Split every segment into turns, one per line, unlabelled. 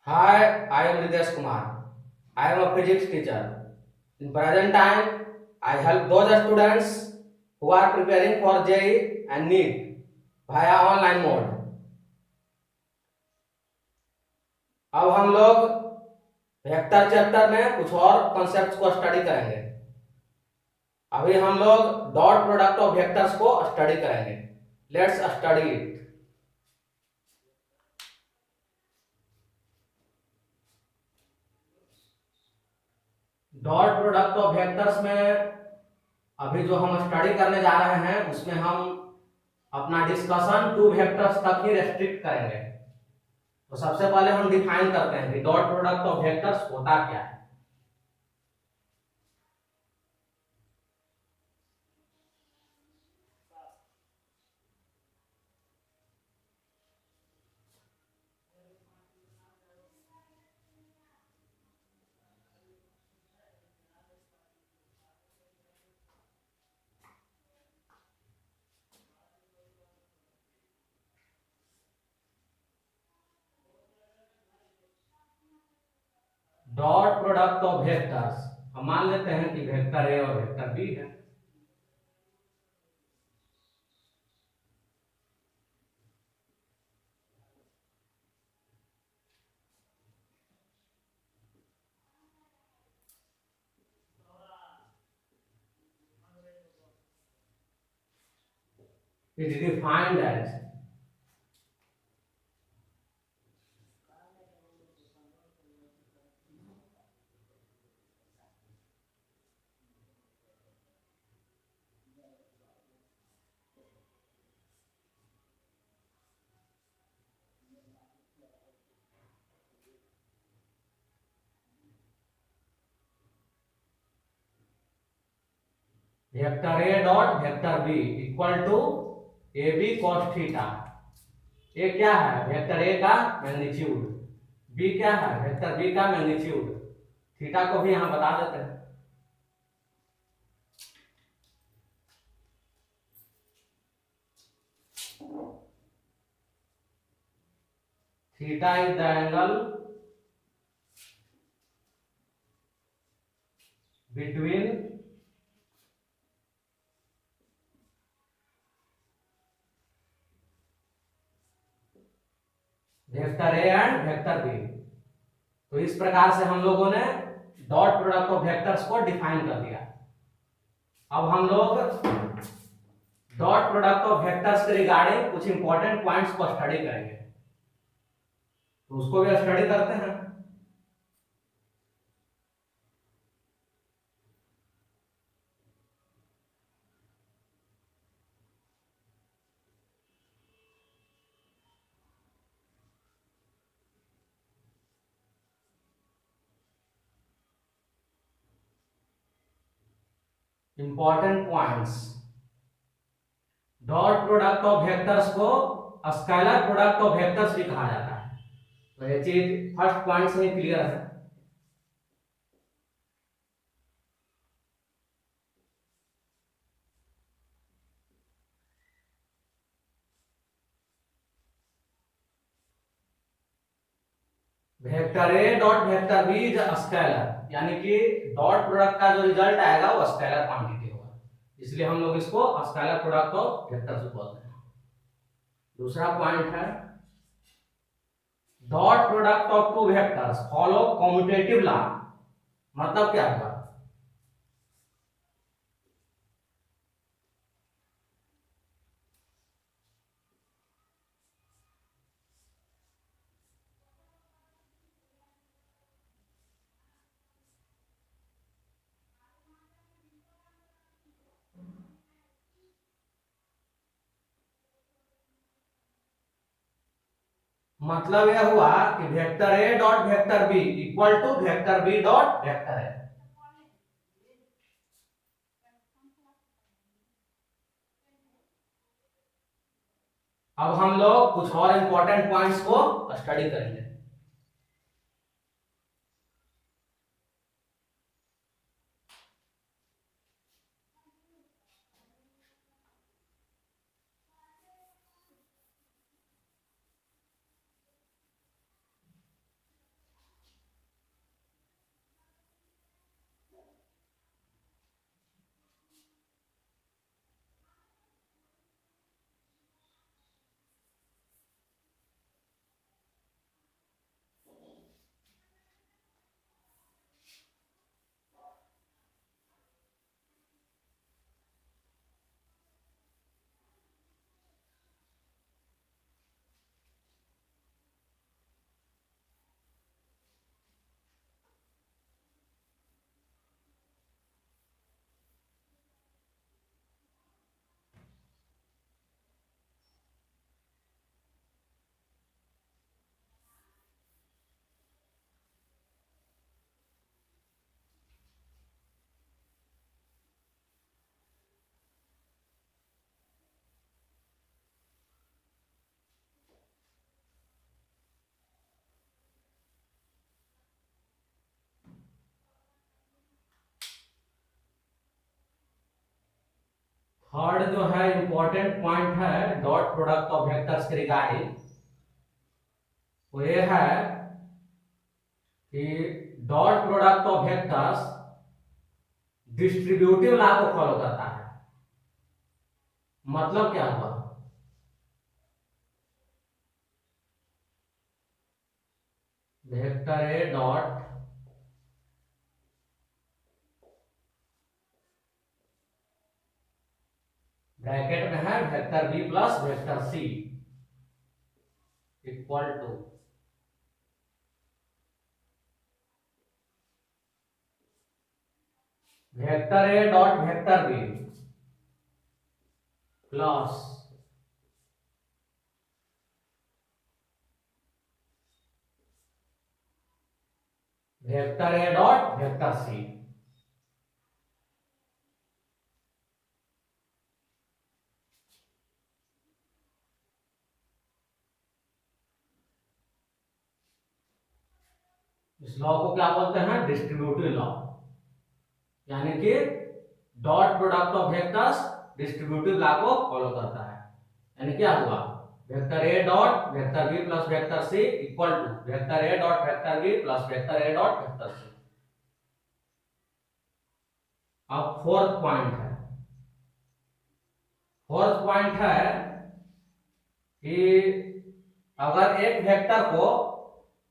Hi, I am Ritesh Kumar. I am a physics teacher. In present time, I help those students who are preparing for JEE and NEET via online mode. अब हम लोग vector chapter में कुछ और concepts को study करेंगे। अभी हम लोग डॉट प्रोडक्ट ऑफ वेक्टर्स को स्टडी करेंगे। Let's study it. Dot product of vectors में अभी जो हम स्टडी करने जा रहे हैं उसमें हम अपना डिस्कशन टू वेक्टर्स तक ही रेस्ट्रिक्ट करेंगे। तो सबसे पहले हम डिफाइन करते हैं कि डॉट प्रोडक्ट ऑफ वेक्टर्स होता क्या है। डॉट प्रोडक्ट ऑफ वेक्टर्स हम मान लेते हैं कि वेक्टर ए और वेक्टर बी है। It is defined as vector A dot vector B equal to A B cos theta. A क्या है? वेक्टर ए का मैग्नीट्यूड। बी क्या है? वेक्टर बी का मैग्नीट्यूड। थीटा को भी यहां बता देते हैं। Theta is the angle between vector A and vector B. तो इस प्रकार से हम लोगों ने डॉट प्रोडक्ट ऑफ वेक्टर्स को डिफाइन कर दिया। अब हम लोग डॉट प्रोडक्ट ऑफ वेक्टर्स के रिगार्डिंग कुछ इंपॉर्टेंट पॉइंट्स को स्टडी करेंगे। तो उसको भी स्टडी करते हैं। Important points. Dot product of vectors को स्केलर प्रोडक्ट ऑफ वेक्टर्स भी कहा जाता है। तो ये चीज फर्स्ट पॉइंट से ही क्लियर है। Vector A dot vector B is scalar, यानी कि डॉट प्रोडक्ट का जो रिजल्ट आएगा वो स्केलर क्वांटिटी होगा, इसलिए हम लोग इसको स्केलर प्रोडक्ट ऑफ वेक्टर्स बोलते हैं। दूसरा पॉइंट है dot product of two vectors follow commutative law. मतलब क्या हुआ? मतलब यह हुआ कि vector A dot vector B equal to vector B dot vector A. अब हम लोग कुछ और इंपॉर्टेंट पॉइंट्स को स्टडी करेंगे। थर्ड जो है इंपॉर्टेंट पॉइंट है डॉट प्रोडक्ट ऑफ वेक्टर्स के रिगार्डिंग, वो ये है कि dot product of vectors distributive law को फॉलो करता है। मतलब क्या हुआ, वेक्टर ए डॉट ब्रैकेट में है vector B plus vector C equal to vector A dot vector B plus vector A dot vector C. इस लॉ को क्या बोलते हैं, डिस्ट्रीब्यूटिव लॉ, यानी कि dot product of vectors distributive law को फॉलो करता है। यानी क्या हुआ, vector A dot vector B plus vector C equal to vector A dot vector B plus vector A dot vector C. अब फोर्थ पॉइंट है कि अगर एक वेक्टर को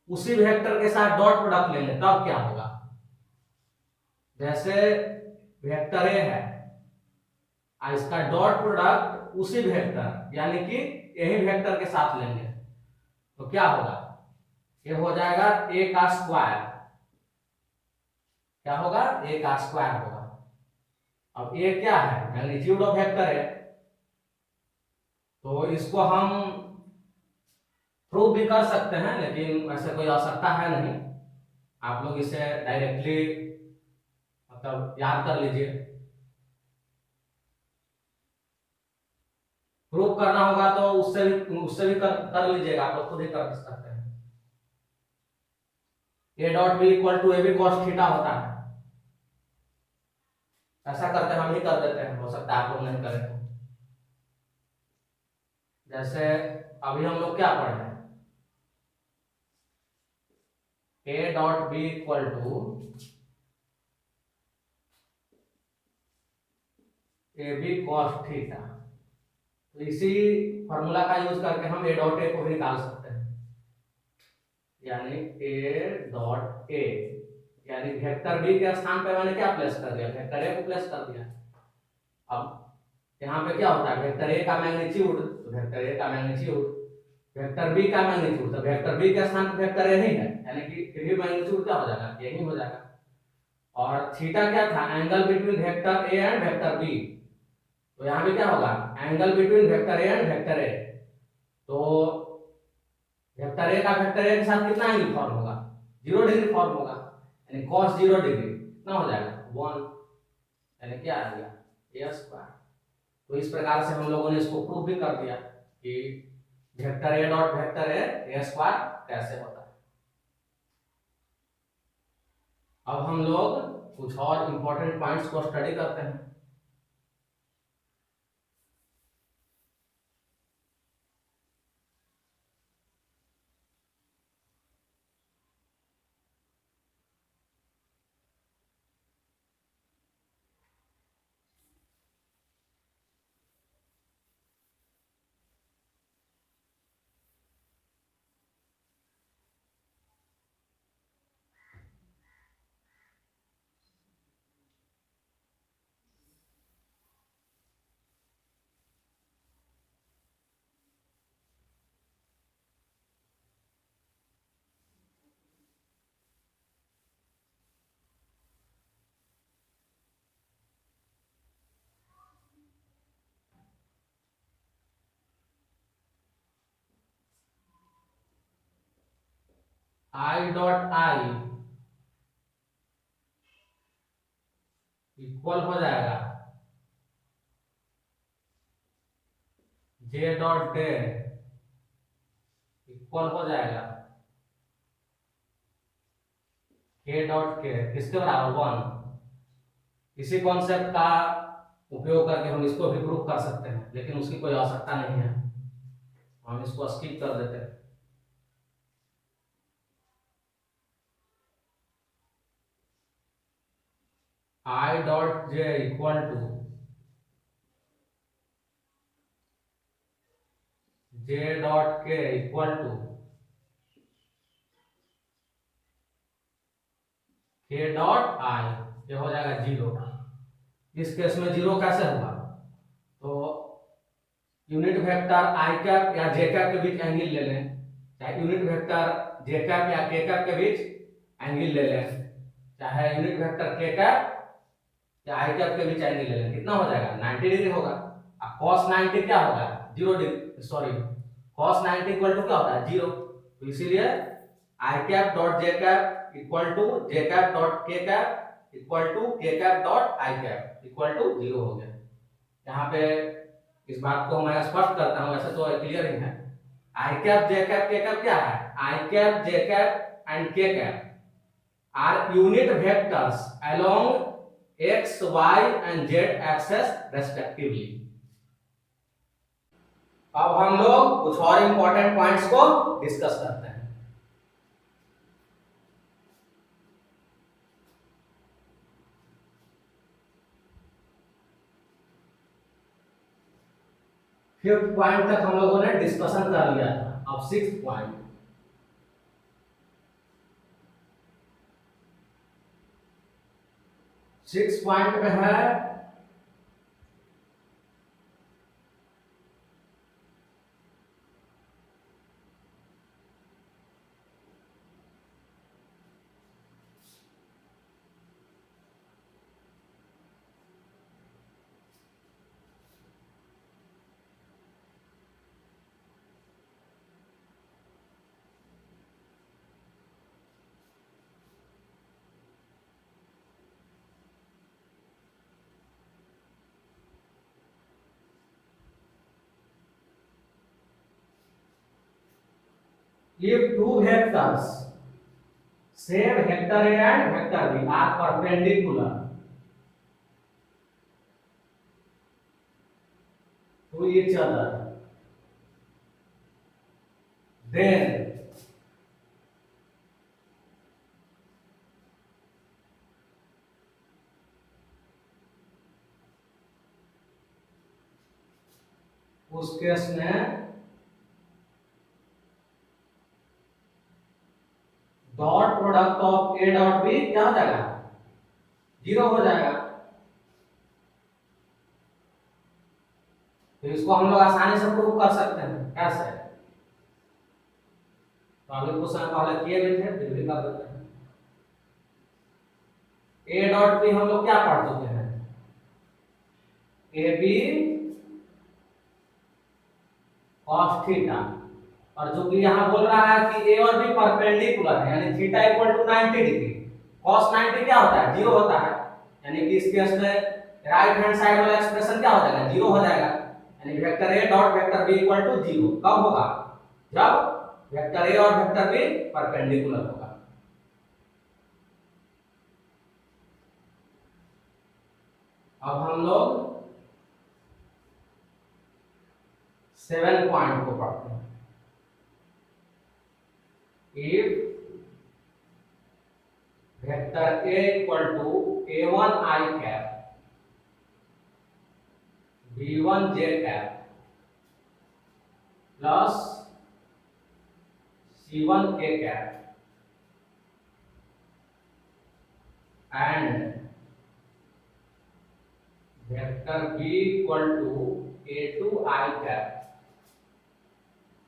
उसी वेक्टर के साथ डॉट प्रोडक्ट ले लें तब क्या होगा। जैसे वेक्टर ए है और इसका डॉट प्रोडक्ट उसी वेक्टर यानी कि यही वेक्टर के साथ लेंगे तो क्या होगा, ये हो जाएगा ए का स्क्वायर। क्या होगा, ए का स्क्वायर होगा। अब ए क्या है, मैग्नीट्यूड ऑफ वेक्टर है, तो इसको हम प्रूव भी कर सकते हैं लेकिन ऐसे कोई आवश्यकता है नहीं। आप लोग इसे डायरेक्टली मतलब याद कर लीजिए। प्रूव करना होगा तो उससे भी कर लीजिएगा, आप लोग खुद ही कर सकते हैं। A dot B equal to A B cos theta होता है, ऐसा करते हम ही कर देते हैं, हो सकता है आप लोग नहीं करें। जैसे अभी हम लोग क्या पढ़ रहे हैं, A dot B equal to A B cos theta, तो इसी फॉर्मूला का यूज करके हम ए डॉट ए को भी निकाल सकते हैं। यानी ए डॉट ए यानी वेक्टर बी के स्थान पे मैंने क्या प्लेस कर दिया, वेक्टर ए को प्लेस कर दिया। अब यहाँ पे क्या होता है, वेक्टर ए का मैग्नीट्यूड तो वेक्टर ए का मैग्नीट्यूड, वेक्टर बी का मैग्नीट्यूड तो वेक्टर बी के स्थान पे वेक्टर ए ही है, यानी कि फिर भी मैग्नीट्यूड क्या हो जाएगा, यही हो जाएगा। और थीटा क्या था, angle between vector A and vector B, तो यहाँ पे क्या होगा, angle between vector A and vector A, तो वेक्टर ए का वेक्टर ए के साथ कितना एंगल फॉर्म होगा, 0 डिग्री फॉर्म होगा, यानी cos 0 डिग्री कितना हो जाएगा 1, यानी क्या आ गया ए स्क्वायर। तो इस प्रकार से हम लोगों ने इसको प्रूव भी कर दिया कि vector A dot vector A square कैसे होता है। अब हम लोग कुछ और इंपॉर्टेंट पॉइंट्स को स्टडी करते हैं। आई डॉट आई इक्वल हो जाएगा जे डॉट डे इक्वल हो जाएगा के डॉट के, किसके बराबर 1। इसी कॉन्सेप्ट का उपयोग करके हम इसको भी प्रूव कर सकते हैं, लेकिन उसकी कोई आवश्यकता नहीं है, हम इसको स्किप कर देते हैं। I dot J equal to J dot K equal to K dot I, ये हो जाएगा 0। इस केस में 0 कैसे हुआ? तो यूनिट वेक्टर आई कैप या जे कैप के बीच एंगल ले लें, चाहे यूनिट वेक्टर जे कैप या के कैप के बीच एंगल ले लें, चाहे यूनिट वेक्टर के कैप या आई कैप के बीच एंगल ले लें, कितना हो जाएगा? 90 डिग्री होगा। अब cos 90 क्या होगा? 0 डिग्री, सॉरी cos 90 इक्वल टू क्या होता है? 0। तो इसीलिए I cap dot J cap equal to J cap dot K cap equal to K cap dot I cap equal to 0 हो गया। यहाँ पे इस बात को मैं स्पष्ट करता हूँ, वैसे तो क्लियर ही है। I cap J cap K cap क्या है? I cap J cap and K cap are unit vectors along x, y and z axes respectively. अब हम लोग कुछ और इंपॉर्टेंट पॉइंट्स को डिस्कस करते हैं। फिफ्थ पॉइंट तक हम लोगों ने डिस्कशन कर लिया था, अब सिक्स्थ पॉइंट। सिक्स पॉइंट में है if two vectors same vector A and vector B are perpendicular to each other, then उस केस में dot product of A dot B क्या हो जाएगा? 0 हो जाएगा। तो इसको हम लोग आसानी से प्रूव कर सकते हैं। कैसे? तो अभी कुछ समय पहले किए भी थे, फिर भी कर देते हैं। ए डॉट बी हम लोग क्या पढ़ चुके हैं? ए बी cos थीटा, और जो कि यहाँ बोल रहा है कि ए और बी परपेंडिकुलर है, यानी theta equal to 90 degree. cos 90 क्या होता है? 0 होता है, यानी कि इस केस में राइट हैंड साइड वाला एक्सप्रेशन क्या हो जाएगा? 0 हो जाएगा, यानी vector A dot vector B equal to 0 कब होगा? जब वेक्टर ए और वेक्टर बी परपेंडिकुलर होगा। अब हम लोग 7 पॉइंट को पढ़ते हैं। If vector A equal to A1 I cap, B1 J cap plus C1 K cap and vector B equal to A2 I cap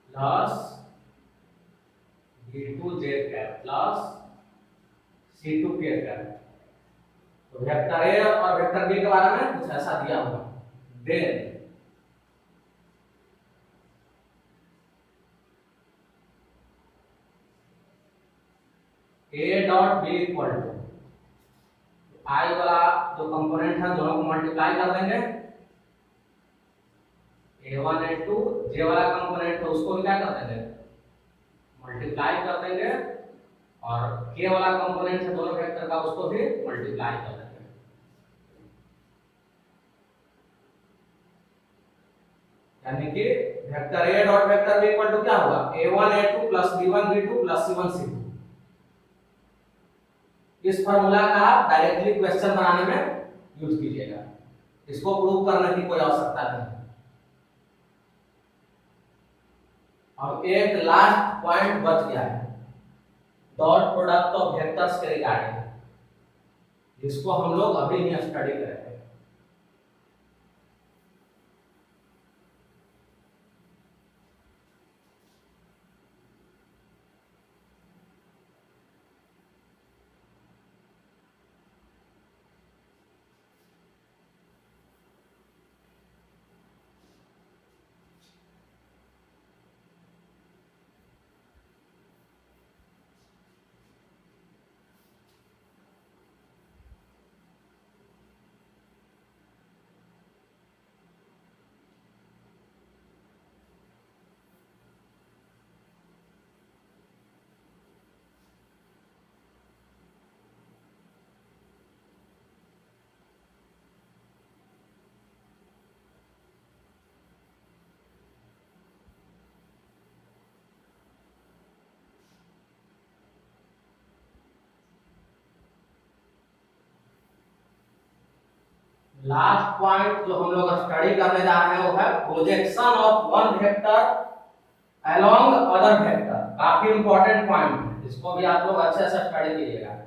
plus B2 J cap plus C2 K cap। तो vector A और vector B के बारे में कुछ ऐसा दिया हुआ। Then A dot B equal to I वाला जो कंपोनेंट है दोनों को मल्टीप्लाई कर देंगे, A1 A2 जे वाला कंपोनेंट है उसको भी क्या कर देंगे? मल्टीप्लाई कर देंगे, और के वाला कंपोनेंट है दोनों वेक्टर का उसको भी मल्टीप्लाई कर देंगे। यानी कि vector A dot vector B equal to क्या होगा, a1 a2 plus b1 b2 plus c1 c2। इस फार्मूला का आप डायरेक्टली क्वेश्चन बनाने में यूज कीजिएगा, इसको प्रूव करने की कोई आवश्यकता नहीं। अब एक लास्ट पॉइंट बच गया है डॉट प्रोडक्ट ऑफ वेक्टर्स के रिगार्डिंग, जिसको हम लोग अभी नहीं स्टडी करेंगे। लास्ट पॉइंट जो हम लोग स्टडी करने जा रहे हैं वो है projection of one vector along other vector. काफी इंपॉर्टेंट पॉइंट है, इसको भी आप लोग अच्छे से स्टडी कीजिएगा।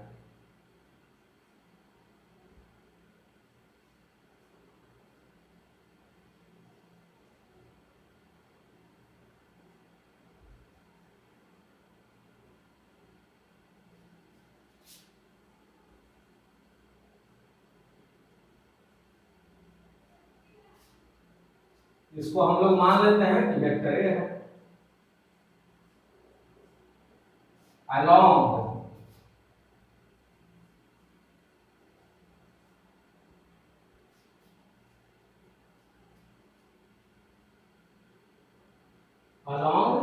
इसको हम लोग मान लेते हैं कि वेक्टर ए है अलोंग अलोंग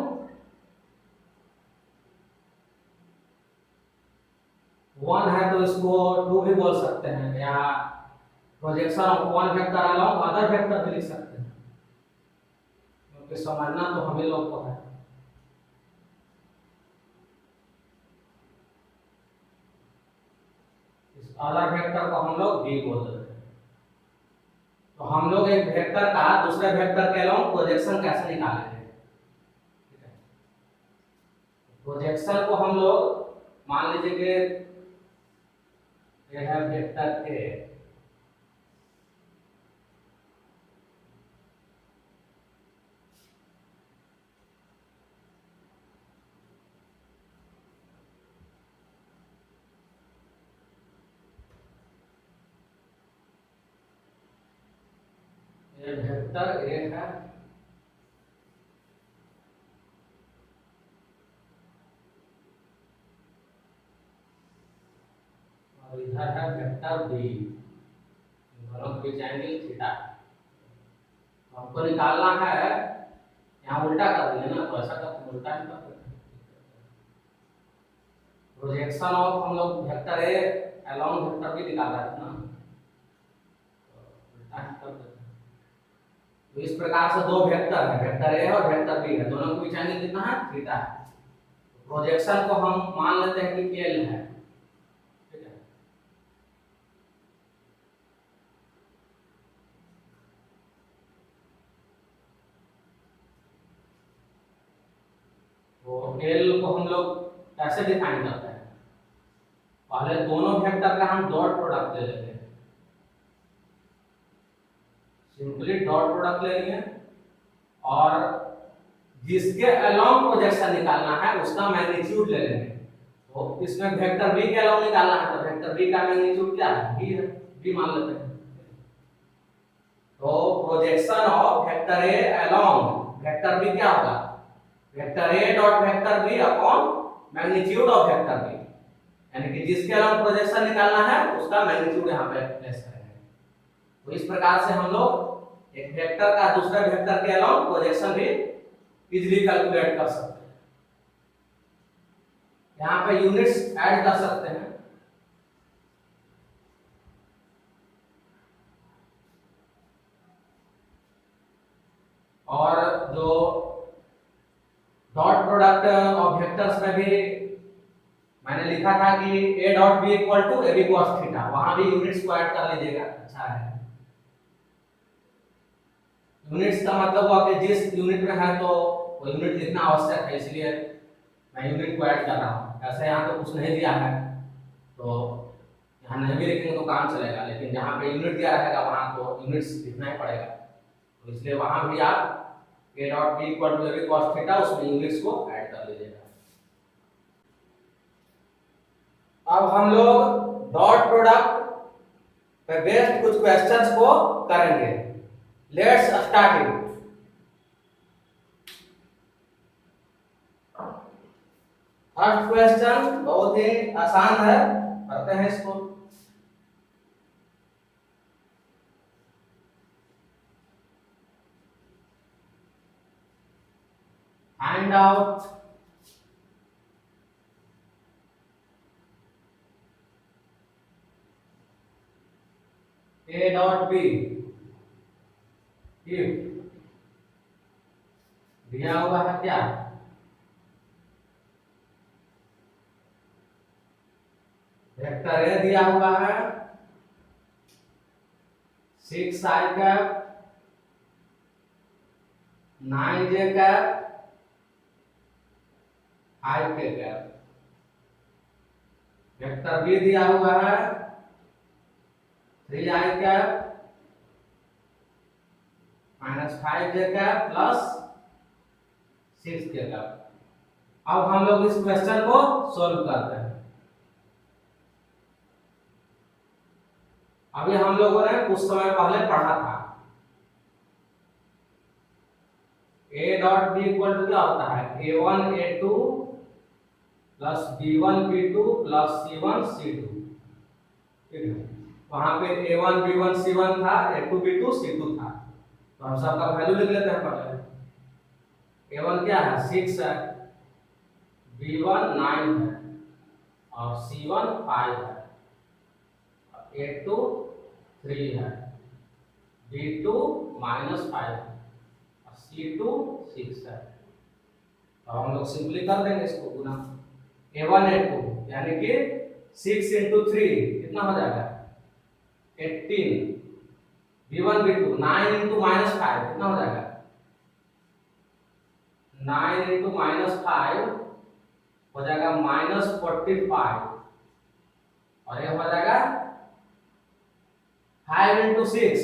वन है तो इसको टू भी बोल सकते हैं, या projection of one vector along other vector भी लिख सकते हैं, क्योंकि समझना तो हमें लोग को है। इस अदर वेक्टर को हम लोग बी बोल देते हैं। तो हम लोग एक वेक्टर का दूसरे वेक्टर के अलोंग प्रोजेक्शन कैसे निकालेंगे? प्रोजेक्शन को हम लोग मान लीजिए कि यह है वेक्टर ए, ये वेक्टर ए है और इधर है वेक्टर बी, दोनों के बीच एंगल थीटा। हमको निकालना है, यहाँ उल्टा कर दिए ना, तो ऐसा करते उल्टा ही करते हैं। प्रोजेक्शन ऑफ हम लोग vector A along vector B निकाल रहे थे ना, तो उल्टा ही कर देते हैं। तो इस प्रकार से दो वेक्टर है, वेक्टर ए और वेक्टर बी है, दोनों के बीच एंगल कितना है, थीटा है। प्रोजेक्शन को हम मान लेते हैं कि एल है, ठीक है। तो एल को हम लोग कैसे डिफाइन करते हैं? पहले दोनों वेक्टर का हम डॉट प्रोडक्ट ले लेते हैं, सिंपली डॉट प्रोडक्ट ले लिए और जिसके अलोंग प्रोजेक्शन निकालना है उसका मैग्नीट्यूड ले लेंगे। तो इसमें वेक्टर बी के अलोंग निकालना है, तो वेक्टर बी का मैग्नीट्यूड क्या है, बी है, बी मान लेते हैं। तो projection of vector A along vector B क्या होगा, vector A dot vector B upon magnitude of vector B, यानी कि जिसके अलोंग प्रोजेक्शन निकालना है उसका मैग्नीट्यूड यहाँ पे प्लेस करेंगे। तो इस प्रकार से हम लोग एक वेक्टर का दूसरे वेक्टर के अलोंग प्रोजेक्शन भी इजीली कैलकुलेट कर सकते हैं। यहाँ पे यूनिट्स ऐड कर सकते हैं, और मैंने लिखा था कि A dot B equal to A B cos theta, वहां भी यूनिट्स को ऐड कर लीजिएगा। अच्छा है, यूनिट्स का मतलब हुआ कि जिस यूनिट में है तो वो यूनिट लिखना आवश्यक है, इसलिए मैं यूनिट को ऐड कर रहा हूँ। ऐसे यहाँ तो कुछ नहीं दिया है तो यहाँ नहीं भी लिखेंगे तो काम चलेगा, लेकिन जहाँ पे यूनिट दिया रहेगा वहाँ तो यूनिट्स लिखना ही पड़ेगा, तो इसलिए वहाँ भी आप A dot B equal to A B cos theta उसमें यूनिट्स को ऐड कर लीजिएगा। अब हम लोग डॉट प्रोडक्ट पे बेस्ड कुछ क्वेश्चंस को करेंगे। Let's start it. First question बहुत ही आसान है, करते हैं इसको। Find out A dot B if दिया हुआ है क्या, वेक्टर ए दिया हुआ है 6i cap 9j cap 5k cap. Vector B दिया हुआ है 3i cap -5j cap plus 6k cap. अब हम लोग इस क्वेश्चन को सॉल्व करते हैं। अभी हम लोगों ने कुछ समय पहले पढ़ा था a dot B equal to क्या होता है, a1 a2 plus b1 b2 plus c1 c2। ठीक है, वहां पे a1 b1 c1 था, a2 b2 c2 था, तो हम सबका वैल्यू लिख लेते हैं पहले। a1 क्या है 6 है, b1 9 है और c1 5 है, a2 3 है, b2 -5 है और c2 6 है। तो हम लोग सिंपली कर देंगे इसको गुना। a1 a2 यानी कि 6 × 3 कितना हो जाएगा 18, b1 b2 9 × -5 कितना हो जाएगा 9 × -5 हो जाएगा -45 और ये हो जाएगा 5 × 6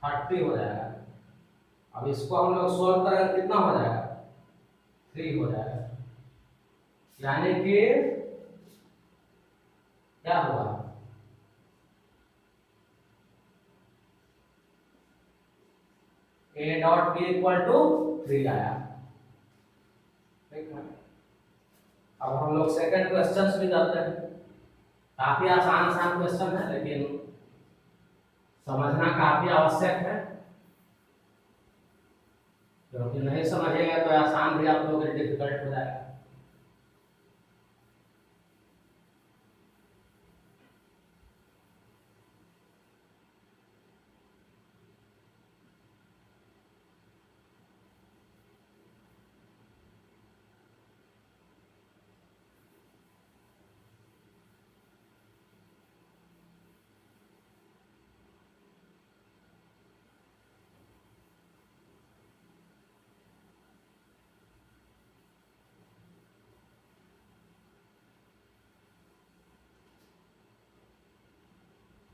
30 हो जाएगा। अब इसको हम लोग सोल्व करेंगे कितना हो जाएगा 3 हो जाएगा, यानी कि क्या हुआ a dot B equal to 3 आया। ठीक है, अब हम लोग सेकंड क्वेश्चन भी करते हैं। काफी आसान क्वेश्चन है लेकिन समझना काफी आवश्यक है, क्योंकि नहीं समझेंगे तो आसान भी आप लोगों के लिए डिफिकल्ट हो जाएगा।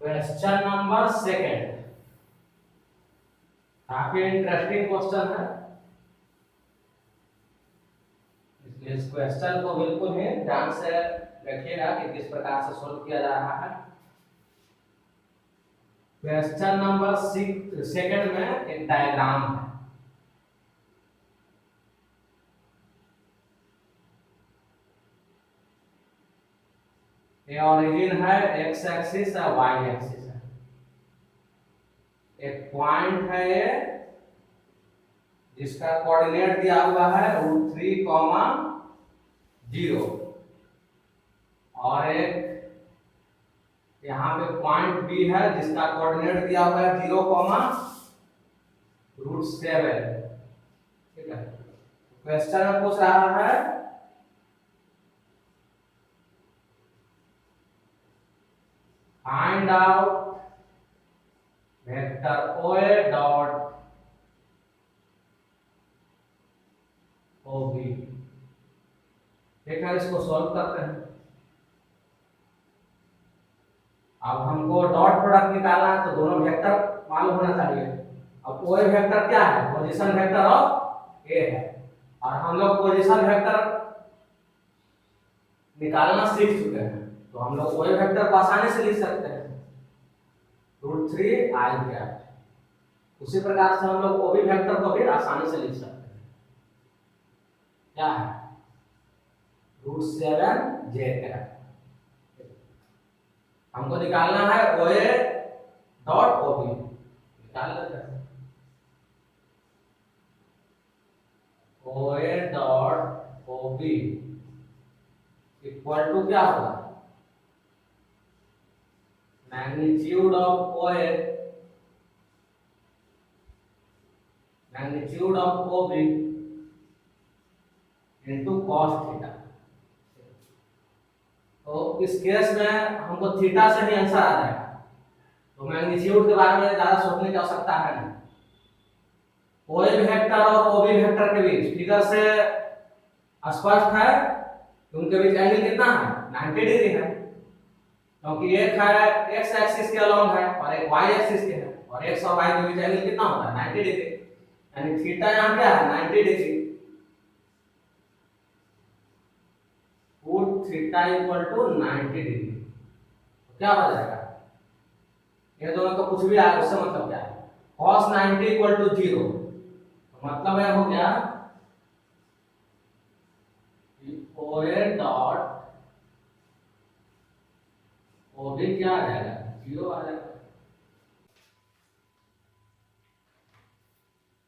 क्वेश्चन नंबर सेकंड काफी इंटरेस्टिंग क्वेश्चन है, इसलिए इस क्वेश्चन को बिल्कुल ही ध्यान से देखिएगा कि किस प्रकार से सॉल्व किया जा रहा है। क्वेश्चन नंबर सेकंड में एक डायग्राम है। ये ओरिजिन है, एक्स एक्सिस है, वाई एक्सिस है। एक पॉइंट है ये जिसका कोऑर्डिनेट दिया हुआ है √3, 0 और एक यहाँ पे पॉइंट बी है जिसका कोऑर्डिनेट दिया हुआ है 0, √7। ठीक है, क्वेश्चन में पूछ रहा है find out vector OA dot OB। ठीक है, इसको सॉल्व करते हैं। अब हमको डॉट प्रोडक्ट निकालना है तो दोनों वेक्टर मालूम होना चाहिए। अब OA वेक्टर क्या है? पोजीशन वेक्टर ऑफ A है, और हम लोग पोजीशन वेक्टर निकालना सीख चुके हैं, तो हम लोग OA वेक्टर को आसानी से लिख सकते हैं, √3 i कैप। उसी प्रकार से हम लोग OB वेक्टर को भी आसानी से लिख सकते हैं। क्या है? √7 j कैप। हमको निकालना है OA डॉट OB। निकाल लेते हैं। OA dot OB equal to क्या होगा? Magnitude of OA magnitude of OB into cos theta. तो इस केस में हमको थीटा से ही आंसर आ जाएगा, तो मैग्नीट्यूड के बारे में ज्यादा सोचने की आवश्यकता है नहीं। OA वेक्टर और OB वेक्टर के बीच फिगर से स्पष्ट है कि उनके बीच एंगल कितना है? 90 डिग्री है, क्योंकि एक है x एक्सिस के अलोंग है और एक y एक्सिस के है, और x और y के बीच एंगल कितना होता है? 90 डिग्री। यानी थीटा यहाँ क्या है? 90 degree. Put theta equal to 90 degree. तो क्या हो जाएगा? ये दोनों तो कुछ भी आए, उससे मतलब क्या है? cos 90 equal to 0। तो मतलब है हो गया OA डॉट OB क्या आ जाएगा? 0 आ जाएगा।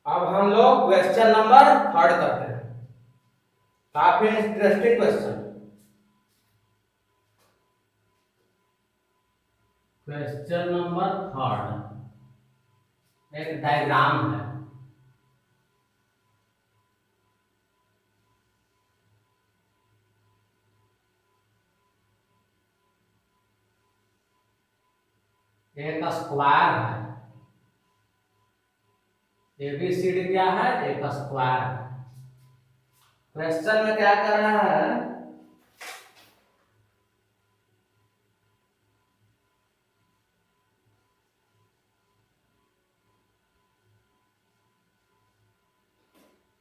अब हम लोग क्वेश्चन नंबर 3 करते हैं। काफी इंटरेस्टिंग क्वेश्चन। क्वेश्चन नंबर 3 एक डायग्राम है। एक स्क्वायर है। ABCD क्या है? एक स्क्वायर है। क्वेश्चन में क्या कर रहा है?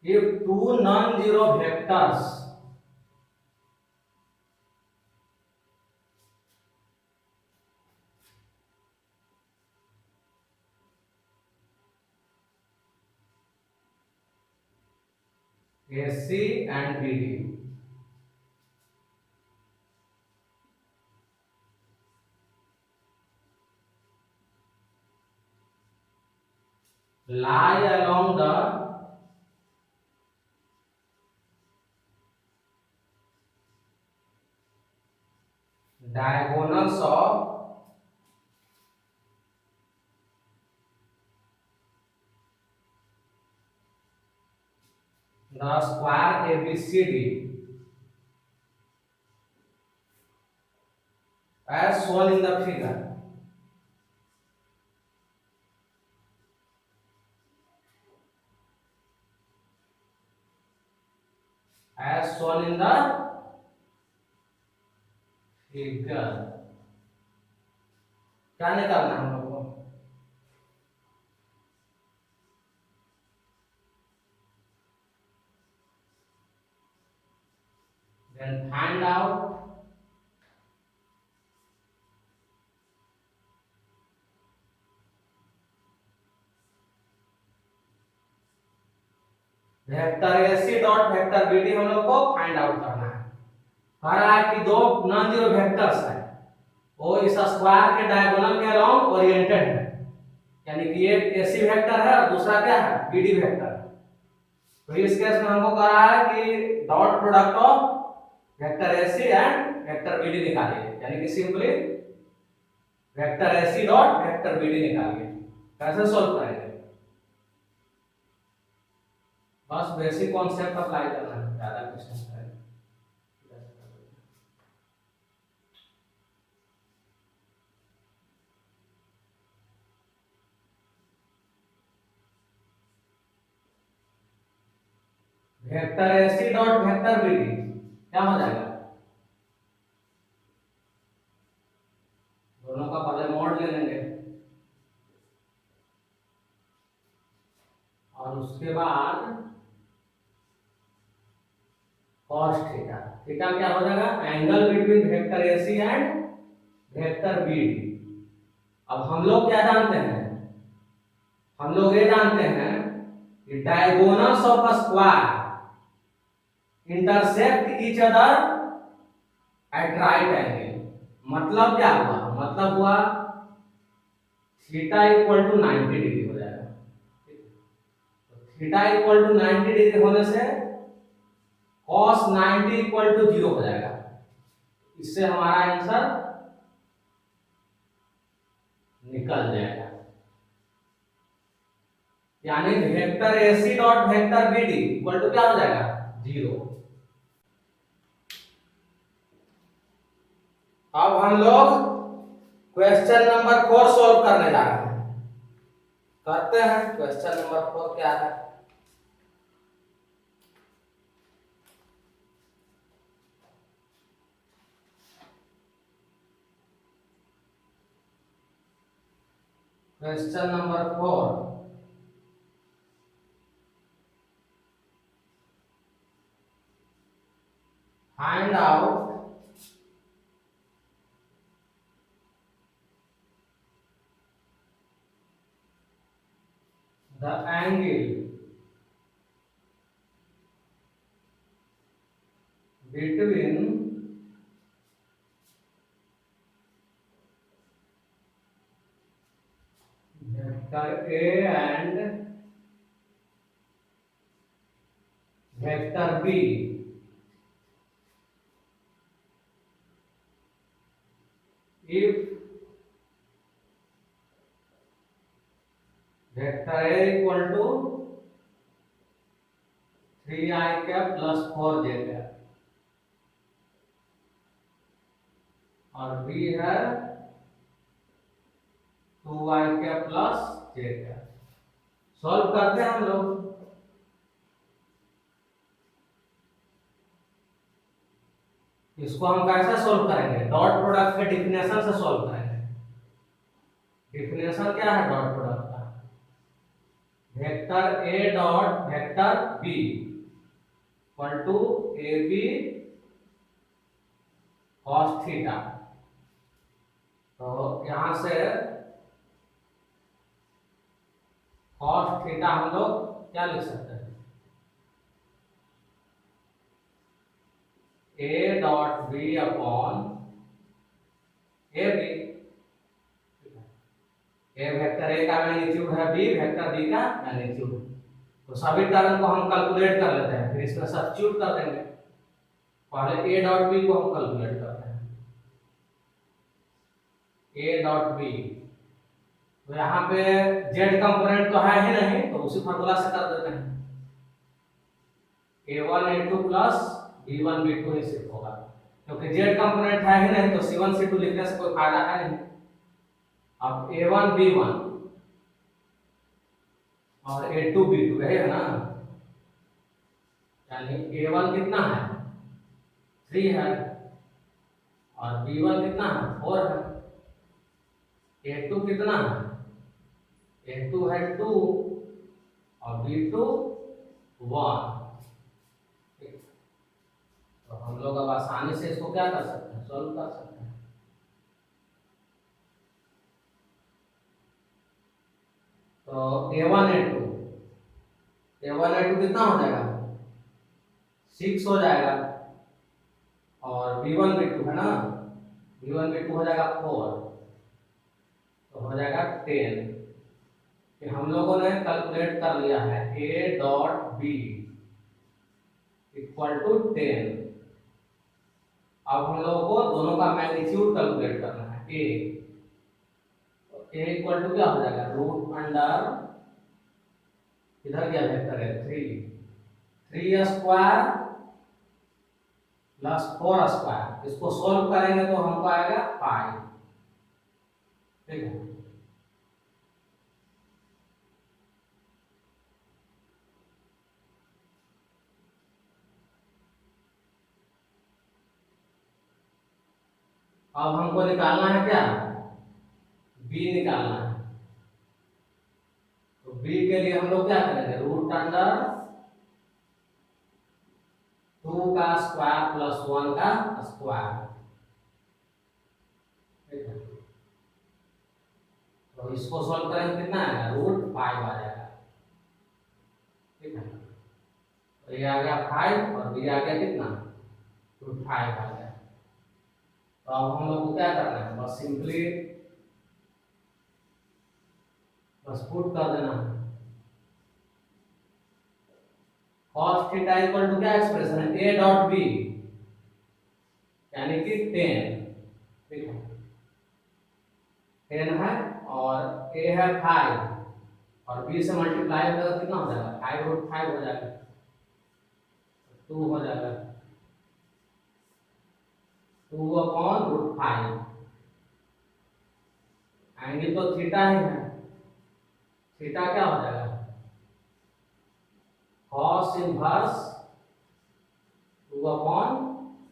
If two non-zero vectors AC and BD lie along the diagonals of the square ABCD as shown in the figure. As shown in the figure. क्या निकालना है हम लोग को? Then find out vector AC dot vector BD हम लोग को find out करना है। कह रहा है कि दो नॉन जीरो वेक्टर्स हैं, वो इस स्क्वायर के डायगोनल के अलोंग ओरिएंटेड है, यानी कि एक AC वेक्टर है और दूसरा क्या है? BD vector. तो इस केस में हमको कह रहा है कि dot product of vector AC and vector BD निकालिए, यानी कि simply vector AC dot vector BD निकालिए। कैसे सॉल्व करेंगे? बस बेसिक कॉन्सेप्ट अप्लाई करना है, ज्यादा कुछ नहीं है। Vector AC dot vector BD क्या हो जाएगा, दोनों का पहले मॉड ले लेंगे और उसके बाद cos थीटा, थीटा क्या हो जाएगा, angle between vector AC and vector BD। अब हम लोग क्या जानते हैं, हम लोग ये जानते हैं कि diagonals of a square intersect each other at right angle. मतलब क्या हुआ, मतलब हुआ थीटा इक्वल टू 90 डिग्री हो जाएगा। थीटा इक्वल टू 90 डिग्री होने से cos 90 इक्वल टू 0 हो जाएगा। इससे हमारा आंसर निकल जाएगा, यानी vector AC dot vector BD equal to क्या हो जाएगा, 0। अब हम लोग क्वेश्चन नंबर 4 सॉल्व करने जा रहे हैं। करते हैं, क्वेश्चन नंबर 4 क्या है। Question number 4, find out the angle between vector A and vector B if vector A equal to 3i cap plus 4j cap और B है 2i cap plus j cap। Solve करते हैं हम लोग। इसको हम कैसे सॉल्व करेंगे, डॉट प्रोडक्ट के डिफिनेशन से सॉल्व करेंगे। डिफिनेशन क्या है डॉट प्रोडक्ट का, vector A dot vector B equal to AB cos theta. तो यहां से cos थीटा हम लोग क्या लिख सकते हैं, A dot B upon AB। A vector A का मैग्नीट्यूड है, B वेक्टर B का मैग्नीट्यूड। तो सभी टर्म को हम कैलकुलेट कर लेते हैं, फिर इसमें सब्स्टिट्यूट कर देंगे। पहले A डॉट B को हम कैलकुलेट करते हैं, A डॉट B। तो यहाँ पे z कंपोनेंट तो है ही नहीं, तो उसी फार्मूला से कर देते हैं, a1 a2 plus b1 b2 ही सिर्फ होगा, क्योंकि z कंपोनेंट है ही नहीं, तो c1 c2 लिखने से कोई फायदा है नहीं। अब a1 b1 और a2 b2 है ना, यानी a1 कितना है 3 है और b1 कितना है 4 है, a2 कितना है, a2 है 2 और b2 1। तो हम लोग अब आसानी से इसको क्या कर सकते हैं, सॉल्व कर सकते हैं। तो a1 a2 कितना हो जाएगा 6 हो जाएगा और b1 b2 है ना, b1 b2 हो जाएगा 4, तो हो जाएगा 10। कि हम लोगों ने कैलकुलेट कर लिया है a dot b equal to 10। अब हम लोगों को दोनों का मैग्नीट्यूड कैलकुलेट करना है, a इक्वल टू क्या हो जाएगा रूट अंडर, इधर क्या वेक्टर है 3 स्क्वायर प्लस 4 स्क्वायर। इसको सॉल्व करेंगे तो हमको आएगा 5, ठीक है। अब हमको निकालना है क्या, बी निकालना है। तो बी के लिए हम लोग क्या करेंगे, रूट अंडर 2 का स्क्वायर प्लस 1 का स्क्वायर। ठीक है, तो इसको सॉल्व करेंगे, कितना आएगा, रूट 5 आ जाएगा। ठीक है, तो ये आ गया 5 और बी आ गया कितना, रूट 5 आ गया। तो अब हम लोग को क्या करना है, बस सिंपली बस पुट कर देना है। cos थीटा इक्वल टू क्या एक्सप्रेशन है, a डॉट b यानी कि 10। ठीक है, 10 है और a है 5 और b से मल्टीप्लाई होगा तो कितना हो जाएगा, 5 रूट 5 हो जाएगा, 2 हो जाएगा, 2 अपॉन रूट 5। एंगल तो थीटा ही है, थीटा क्या हो जाएगा, cos इनवर्स 2 अपॉन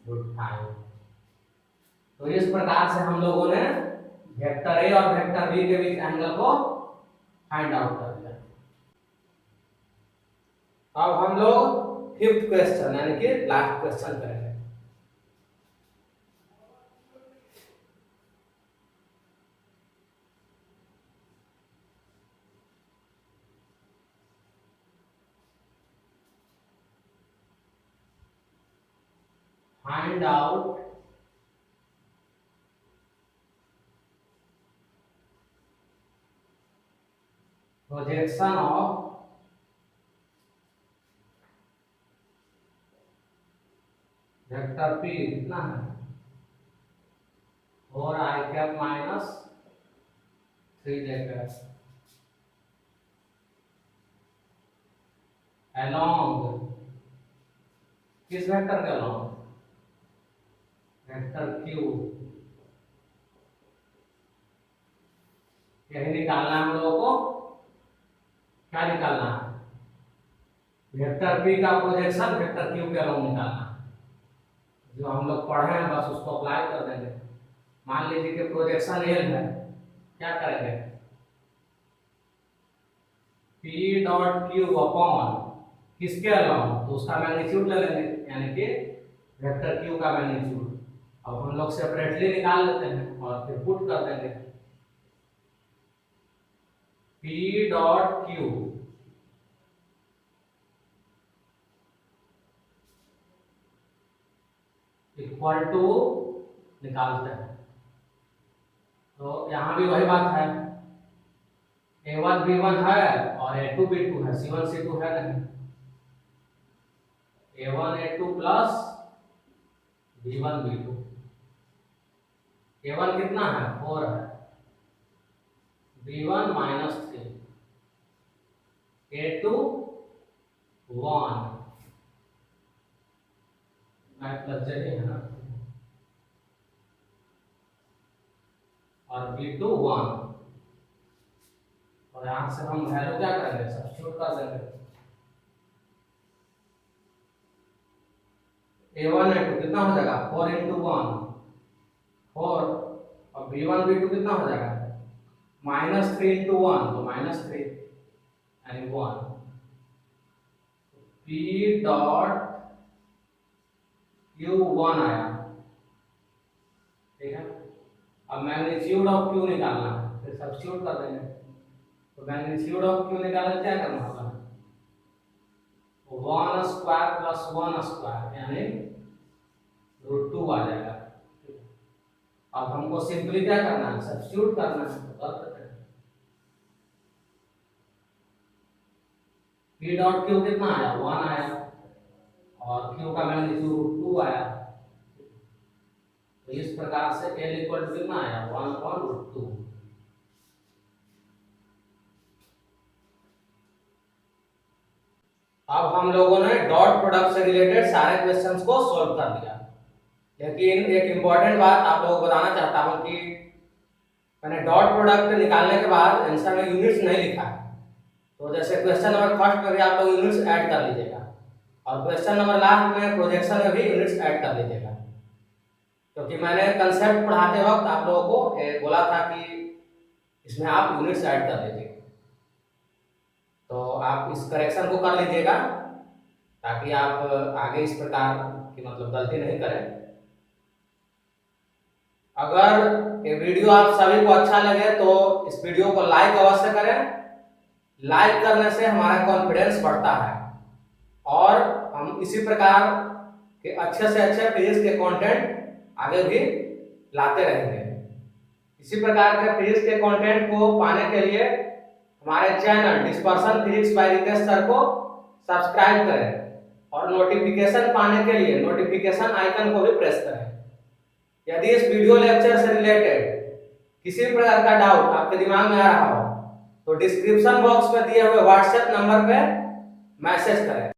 रूट 5। तो इस प्रकार से हम लोगों ने वेक्टर ए और वेक्टर बी के बीच एंगल को फाइंड आउट कर दिया। अब हम लोग फिफ्थ क्वेश्चन यानी कि लास्ट क्वेश्चन करेंगे। Find out projection of vector P कितना है, 4i cap minus 3j cap along किस वेक्टर के along, वेक्टर क्यू। यही निकालना है हम लोगों को, क्या निकालना है, वेक्टर पी का प्रोजेक्शन वेक्टर क्यू के along निकालना है। जो हम लोग पढ़े हैं बस उसको अप्लाई कर देंगे। मान लीजिए कि प्रोजेक्शन एल है, क्या करेंगे, पी डॉट क्यू अपॉन किसके अलॉन्ग, तो उसका मैग्नीट्यूड ले लेंगे यानी कि वेक्टर क्यू का मैग्नीट्यूड। अब हम लोग सेपरेटली निकाल लेते हैं और फिर पुट कर देंगे, P dot Q equal to निकालते हैं। तो यहाँ भी वही बात है, a1 b1 है और a2 b2 है, c1 c2 है नहीं, a1 a2 plus b1 b2। a1 कितना है, 4 है, b1 minus 3, a2 1 plus j है ना, और b2 1। और यहां से हम वैल्यू क्या करेंगे, सब्स्टिट्यूट कर देंगे। a1 a2 कितना हो जाएगा, 4 इंटू 1 4 और b1 b2 कितना हो जाएगा, माइनस 3 इंटू 1 तो माइनस 3 यानी 1। p डॉट क्यू 1 आया। ठीक है, अब मैग्नीट्यूड ऑफ क्यू निकालना है, फिर सब्स्टिट्यूट कर देंगे। तो मैग्नीट्यूड ऑफ क्यू निकालना क्या करना होगा, 1 स्क्वायर प्लस 1 स्क्वायर यानी रूट 2 आ जाएगा। अब हमको सिंपली क्या करना है, सब्स्टिट्यूट करना है, तो कर देते हैं। p डॉट क्यू कितना आया, 1 आया और क्यू का मैग्नीट्यूड रूट 2 आया। तो इस प्रकार से l इक्वल टू कितना आया, 1 अपॉन रूट 2। अब हम लोगों ने डॉट प्रोडक्ट से रिलेटेड सारे क्वेश्चंस को सॉल्व कर लिया, लेकिन एक इंपॉर्टेंट बात आप लोगों को बताना चाहता हूं कि मैंने डॉट प्रोडक्ट निकालने के बाद आंसर में यूनिट्स नहीं लिखा है। तो जैसे क्वेश्चन नंबर फर्स्ट में भी आप लोग यूनिट्स ऐड कर लीजिएगा और क्वेश्चन नंबर लास्ट में प्रोजेक्शन में भी यूनिट्स ऐड कर लीजिएगा। क्योंकि मैंने कंसेप्ट पढ़ाते वक्त आप लोगों को बोला था कि इसमें आप यूनिट्स ऐड कर लीजिए, तो आप इस करेक्शन को कर लीजिएगा ताकि आप आगे इस प्रकार की मतलब गलती नहीं करें। अगर ये वीडियो आप सभी को अच्छा लगे तो इस वीडियो को लाइक अवश्य करें। लाइक करने से हमारा कॉन्फिडेंस बढ़ता है और हम इसी प्रकार के अच्छे से अच्छे फिजिक्स के कंटेंट आगे भी लाते रहेंगे। इसी प्रकार के फिजिक्स के कंटेंट को पाने के लिए हमारे channel dispersion physics by Ritesh sir को सब्सक्राइब करें और नोटिफिकेशन पाने के लिए नोटिफिकेशन आइकन को भी प्रेस करें। यदि इस वीडियो लेक्चर से रिलेटेड किसी प्रकार का डाउट आपके दिमाग में आ रहा हो तो डिस्क्रिप्शन बॉक्स में दिए हुए व्हाट्सएप नंबर पे मैसेज करें।